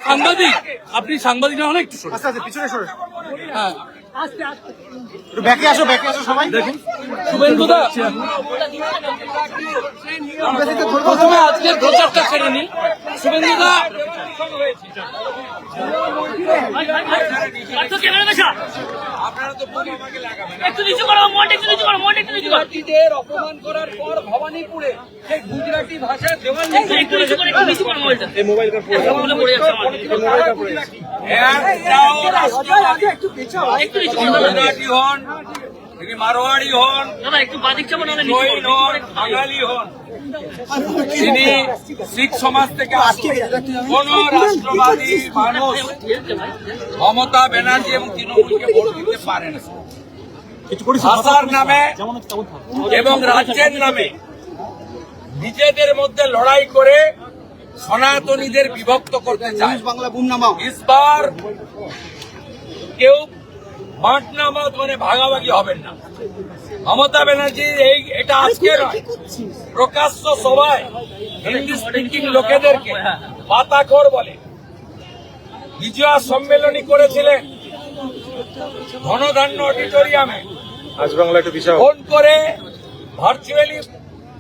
সাংবাদিক, আপনি সাংবাদিক না হলে একটু সরে। আচ্ছা পিছনে সরে। হ্যাঁ একটু ব্যাকে আসো সবাই। দেখুন শুভেন্দুদা, প্রথমে আজকের প্রচারটা সেরে নিন। শুভেন্দুদা, অপমান করার পর ভবানীপুরে সেই গুজরাটি ভাষায় দেওয়াল গুজরাটি হন, তিনি মারোয়াড়ি হন, জৈন হন, বাঙালি হন, তিনি শিখ সমাজ থেকে আসেন, কোন রাষ্ট্রবাদী মানুষ মমতা ব্যানার্জি এবং তৃণমূলকে ভোট দিতে পারে না। ভাষার নামে এবং রাজ্যের নামে নিজেদের মধ্যে লড়াই করে সনাতনীদের বিভক্ত করতে চায়। ইসবার কেউ বাঁটনামাত মানে ভাগাভাগি হবেন না। মমতা ব্যানার্জি এটা আজকে নয়, প্রকাশ্য সভায় হিন্দি স্পিকিং লোকেদেরকে পাতাখোর বলে। বিজয়া সম্মেলনী করেছিলেন ধনধান্য অডিটোরিয়ামে, ফোন করে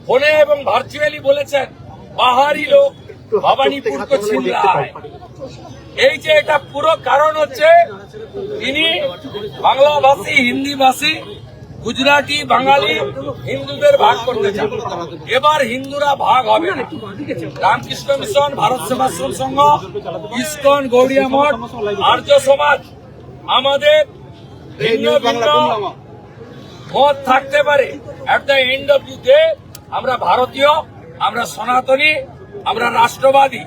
ফোনে এবং ভার্চুয়ালি বলেছেন বাহারি লোক ভবানীপুর কো ছিন রহা হ্যায়। এই যে এটা পুরো কারণ হচ্ছে তিনি বাংলাভাষী, হিন্দিভাষী, গুজরাটি, বাঙালি হিন্দুদের ভাগ করতে চান। এবার হিন্দুরা ভাগ হবে না। রামকৃষ্ণ মিশন, ভারত সেবাশ্রম সংঘ, ইসকন, গৌড়িয়া মঠ, আর্য সমাজ, আমাদের ভিন্ন ভিন্ন মত থাকতে পারে, at the end of the day আমরা ভারতীয়, আমরা সনাতনী, আমরা রাষ্ট্রবাদী,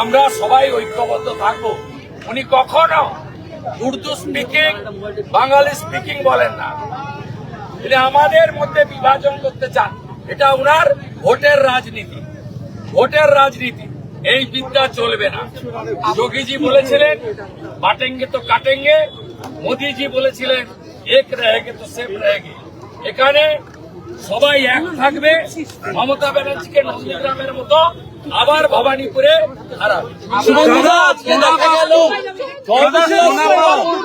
আমরা সবাই ঐক্যবদ্ধ থাকবো। উনি কখনো উর্দু স্পিকিং, বাঙালি স্পিকিং বলেন না। তিনি আমাদের মধ্যে বিভাজন করতে চান। এটা উনার ভোটের রাজনীতি, ভোটের রাজনীতি। এই বিদ্যা চলবে না। যোগীজি বলেছিলেন বাটেঙ্গে তো কাটেঙ্গে, মোদীজি বলেছিলেন এক রহেগে তো সেফ রহেগে। এখানে সবাই এক থাকবে। মমতা ব্যানার্জিকে নন্দীগ্রামের মতো আবার ভবানীপুরে হারাবে।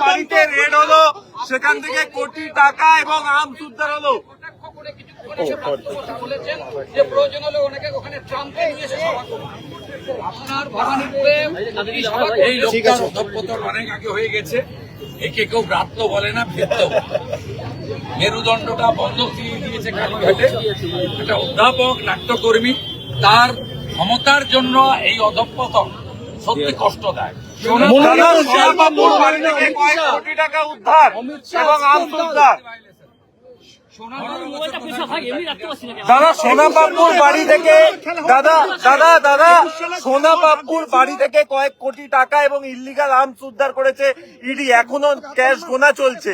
বাড়িতে রেড হলো, সেখান থেকে কোটি টাকা এবং আর্মস উদ্ধার হলো। বলেছেন যে প্রয়োজন হলে ওনাকে ওখানে ট্রাম্পে নিয়ে এসে সভা করুন। আপনার ভবানীপুরে এই লোকটার অধঃপতন অনেক আগে হয়ে গেছে। একে কেউ ব্রাত্য বলে না, ভৃত্য। মেরুদণ্ডটা বন্ধ দিয়ে দিয়েছে কালীঘাটে। একটা অধ্যাপক, নাট্যকর্মী, তার ক্ষমতার জন্য এই অধঃপতন সত্যি কষ্টদায়ক। কোটি টাকা উদ্ধার এবং আর্মস উদ্ধার। দাদা সোনাপাপুর বাড়ি থেকে সোনাপাপুর বাড়ি থেকে কয়েক কোটি টাকা এবং ইল্লিগাল আর্মস উদ্ধার করেছে ইডি। এখনো ক্যাশ গোনা চলছে।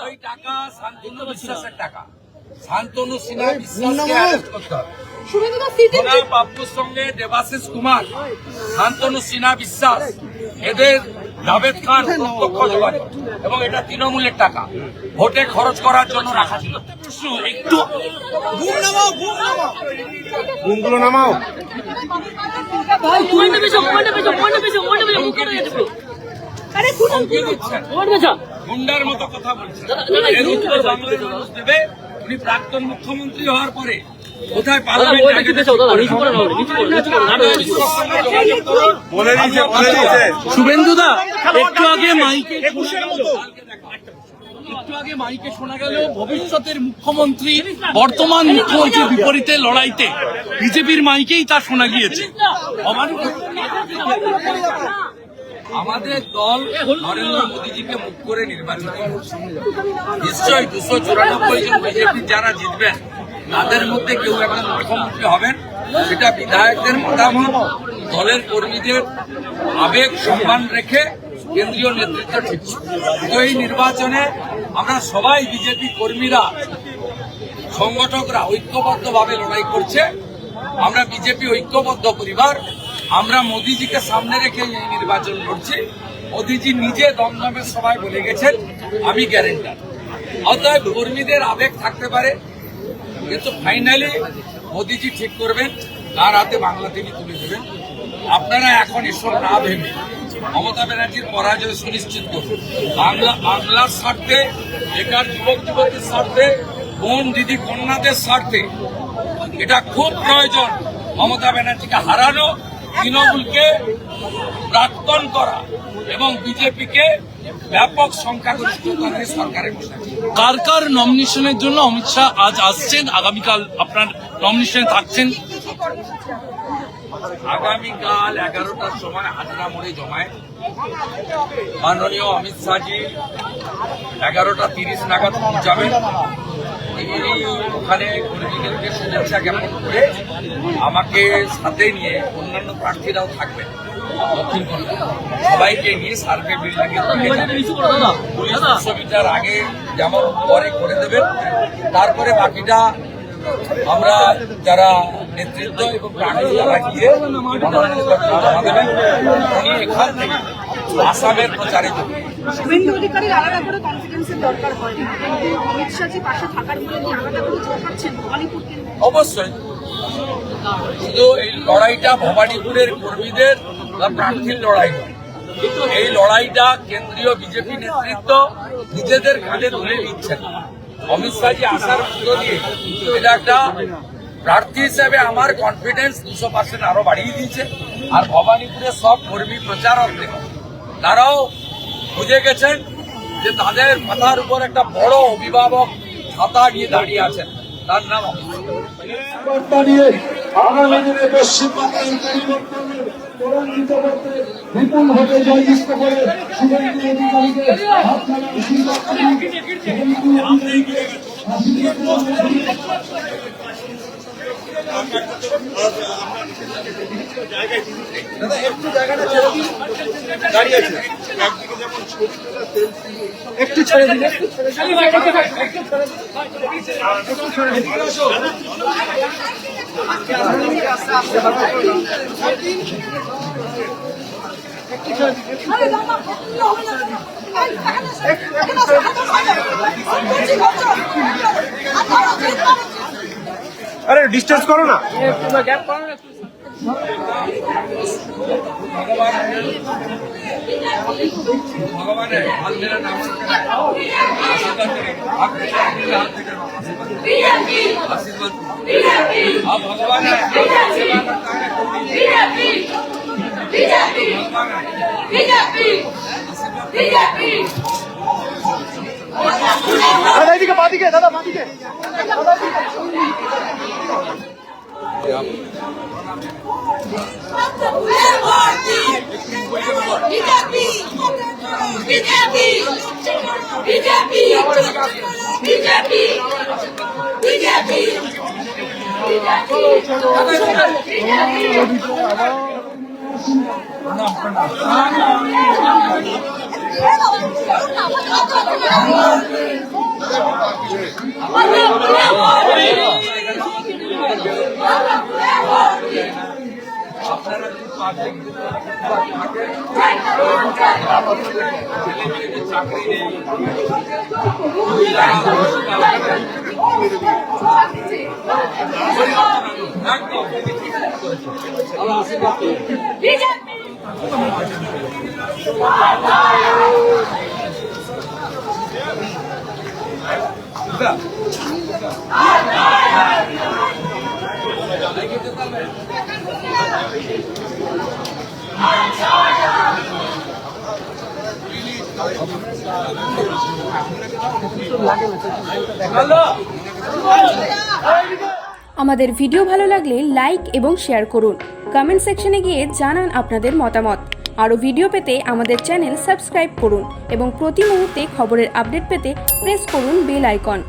ওই টাকা শান্তনু বিশ্বাসের টাকা। শান্তনু সিনহা বিশ্বাসকে অ্যারেস্ট করতে হবে। সোনাপাপুর সঙ্গে দেবাশিস কুমার, শান্তনু সিনহা বিশ্বাস, এদের জাভেদ খান প্রত্যক্ষ যোগাযোগ, এবং এটা তৃণমূলের টাকা ভোটে খরচ করার জন্য রাখা ছিল। একটু গুমগুলো নামাও। গুন্ডার মতো কথা বলছেন। এর উত্তর বাংলার মানুষ দেবে। উনি প্রাক্তন মুখ্যমন্ত্রী হওয়ার পরে কোথায় শুভেন্দুদা একটু আগে মাইকে শোনা গেল ভবিষ্যতের মুখ্যমন্ত্রী বর্তমান মুখ্যমন্ত্রীর বিপরীতে লড়াইতে বিজেপির মাইকেই তা শোনা গিয়েছে। আমাদের দল নরেন্দ্র মোদীজিকে মুখ করে নির্বাচিত করছে। নিশ্চয়ই 294 জন বিজেপি যারা জিতবেন তাদের মধ্যে কেউ একজন মুখ্যমন্ত্রী হবেন। সেটা বিধায়কদের মতামত, দলের কর্মীদের আবেগ সম্মান রেখে কেন্দ্রীয় নেতৃত্ব ঠিক। তো এই নির্বাচনে আমরা সবাই বিজেপি কর্মীরা, সংগঠকরা ঐক্যবদ্ধভাবে লড়াই করছে। আমরা বিজেপি ঐক্যবদ্ধ পরিবার। আমরা মোদীজিকে সামনে রেখে এই নির্বাচন লড়ছি। মোদীজি নিজে দমদমের সভায় বলে গেছেন আমি গ্যারেন্টার। অতএব কর্মীদের আবেগ থাকতে পারে, কিন্তু ফাইনালি মোদীজি ঠিক করবেন কার হাতে বাংলা তিনি তুলে দেবেন। আপনারা এখন এসব না ভেবে মমতা ব্যানার্জির পরাজয় সুনিশ্চিত করুন। বাংলার স্বার্থে, বেকার যুবক যুবতীর স্বার্থে, বোন দিদি কন্যাদের স্বার্থে এটা খুব প্রয়োজন। মমতা ব্যানার্জিকে হারানো, তৃণমূলকে প্রাক্তন করা এবং বিজেপিকে ব্যাপক সংখ্যাগরিষ্ঠতা নিয়ে সরকারে বসা। কার কার নমিনেশনের জন্য অমিত শাহ আজ আসছেন, আগামীকাল আপনার নমিনেশনে থাকছেন? আগামীকাল 11টার সময় হাজরা মোড়ে জমায় মাননীয় অমিত শাহজি 11টা 30 নাগাদ পৌঁছাবেন। তিনি ওখানে কর্মীদেরকে শুভেচ্ছা জ্ঞাপন করে আমাকে সাথে নিয়ে অন্যান্য প্রার্থীরাও থাকবেন দক্ষিণ কলকাতা, সবাইকে নিয়ে সার্ভে বিল্ডিংয়ে পুলিশ বিশ্ববিদ্যালয়ের আগে যেমন পরে করে দেবেন। তারপরে বাকিটা আমরা যারা নেতৃত্ব এবং প্রাণী যারা গিয়ে জমা দেবেন। উনি এখান থেকে আসামের প্রচারে যাবেন। শুভেন্দু অধিকারীর আলাদা করে কনফিডেন্সের দরকার হয় না, কিন্তু অমিত শাহজি পাশে থাকার বলে কি আলাদা করে জোর পাচ্ছেন ভবানীপুর কেন্দ্রে? অবশ্যই, কিন্তু এই লড়াইটা ভবানীপুরের কর্মীদের বা প্রার্থীর লড়াই নয়। কিন্তু এই লড়াইটা কেন্দ্রীয় বিজেপি নেতৃত্ব নিজেদের কাঁধে তুলে নিচ্ছেন। অমিত শাহজি আসার মধ্য দিয়ে এটা একটা প্রার্থী হিসেবে আমার কনফিডেন্স 200% আরো বাড়িয়ে দিয়েছে। আর ভবানীপুরের সব কর্মী প্রচারক তারাও বুঝে গেছেন যে তাদের মাথার উপর একটা বড় অভিভাবক ছাতা নিয়ে দাঁড়িয়ে আছেন, তার নাম অমিত শাহ। বার্তা নিয়ে আগামী দিনে পশ্চিমবঙ্গের পরিবর্তনের ত্বরান্বিত করতে বিপুলভাবে জয়যুক্ত করে শুভেন্দু অধিকারীকে হাত ছাড়ার আশীর্বাদ করি। শুভেন্দু অধিকারীকে আশীর্বাদ করি। একটু ছেড়ে দিলে আরে ডিস্টেন্স করো না। ভগবানের হাত ধরে নাম আশীর্বাদ ভগবান দাদা এদিকে বাদিকে, দাদা বাদিকে। আপনারা যদি চাকরি নেই আমাদের ভিডিও ভালো লাগলে লাইক এবং শেয়ার করুন। কমেন্ট সেকশনে গিয়ে জানান আপনাদের মতামত। আরও ভিডিও পেতে আমাদের চ্যানেল সাবস্ক্রাইব করুন এবং প্রতি মুহূর্তে খবরের আপডেট পেতে প্রেস করুন বেল আইকন।